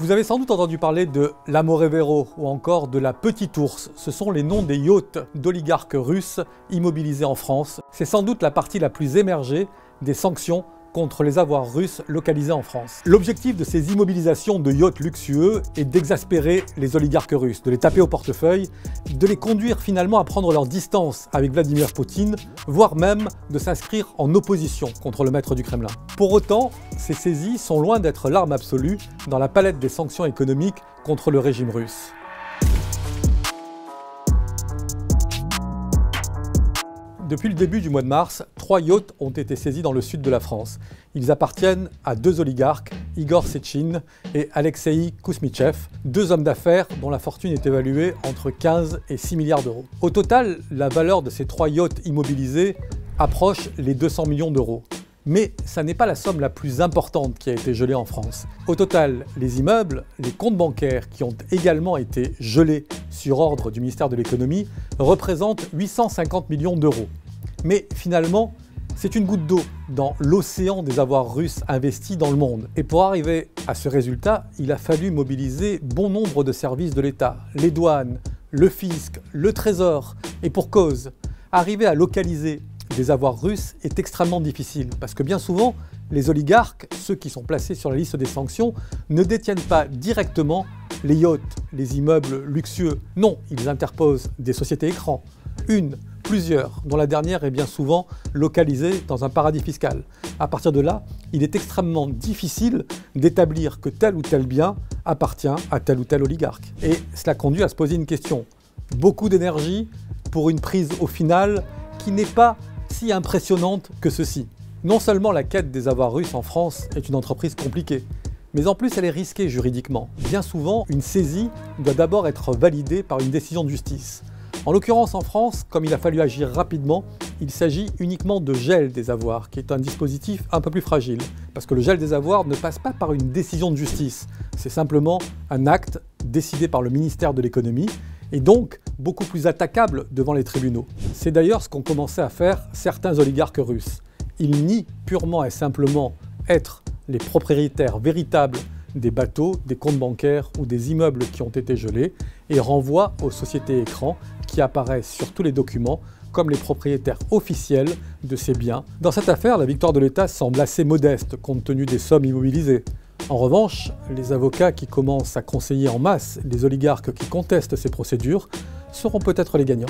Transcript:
Vous avez sans doute entendu parler de l'Amorevero ou encore de la Petite Ourse. Ce sont les noms des yachts d'oligarques russes immobilisés en France. C'est sans doute la partie la plus émergée des sanctions contre les avoirs russes localisés en France. L'objectif de ces immobilisations de yachts luxueux est d'exaspérer les oligarques russes, de les taper au portefeuille, de les conduire finalement à prendre leur distance avec Vladimir Poutine, voire même de s'inscrire en opposition contre le maître du Kremlin. Pour autant, ces saisies sont loin d'être l'arme absolue dans la palette des sanctions économiques contre le régime russe. Depuis le début du mois de mars, 3 yachts ont été saisis dans le sud de la France. Ils appartiennent à 2 oligarques, Igor Sechin et Alexei Kousmichev, 2 hommes d'affaires dont la fortune est évaluée entre 15 et 6 milliards d'euros. Au total, la valeur de ces 3 yachts immobilisés approche les 200 millions d'euros. Mais ça n'est pas la somme la plus importante qui a été gelée en France. Au total, les immeubles, les comptes bancaires qui ont également été gelés sur ordre du ministère de l'économie représentent 850 millions d'euros. Mais finalement, c'est une goutte d'eau dans l'océan des avoirs russes investis dans le monde. Et pour arriver à ce résultat, il a fallu mobiliser bon nombre de services de l'État, les douanes, le fisc, le trésor. Et pour cause, arriver à localiser des avoirs russes est extrêmement difficile parce que bien souvent, les oligarques, ceux qui sont placés sur la liste des sanctions, ne détiennent pas directement les yachts, les immeubles luxueux. Non, ils interposent des sociétés écrans, une, plusieurs, dont la dernière est bien souvent localisée dans un paradis fiscal. À partir de là, il est extrêmement difficile d'établir que tel ou tel bien appartient à tel ou tel oligarque. Et cela conduit à se poser une question. Beaucoup d'énergie pour une prise au final qui n'est pas si impressionnante que ceci. Non seulement la quête des avoirs russes en France est une entreprise compliquée, mais en plus elle est risquée juridiquement. Bien souvent, une saisie doit d'abord être validée par une décision de justice. En l'occurrence en France, comme il a fallu agir rapidement, il s'agit uniquement de gel des avoirs, qui est un dispositif un peu plus fragile, parce que le gel des avoirs ne passe pas par une décision de justice, c'est simplement un acte décidé par le ministère de l'économie, et donc beaucoup plus attaquable devant les tribunaux. C'est d'ailleurs ce qu'ont commencé à faire certains oligarques russes. Ils nient purement et simplement être les propriétaires véritables des bateaux, des comptes bancaires ou des immeubles qui ont été gelés et renvoient aux sociétés écrans qui apparaissent sur tous les documents comme les propriétaires officiels de ces biens. Dans cette affaire, la victoire de l'État semble assez modeste compte tenu des sommes immobilisées. En revanche, les avocats qui commencent à conseiller en masse les oligarques qui contestent ces procédures seront peut-être les gagnants.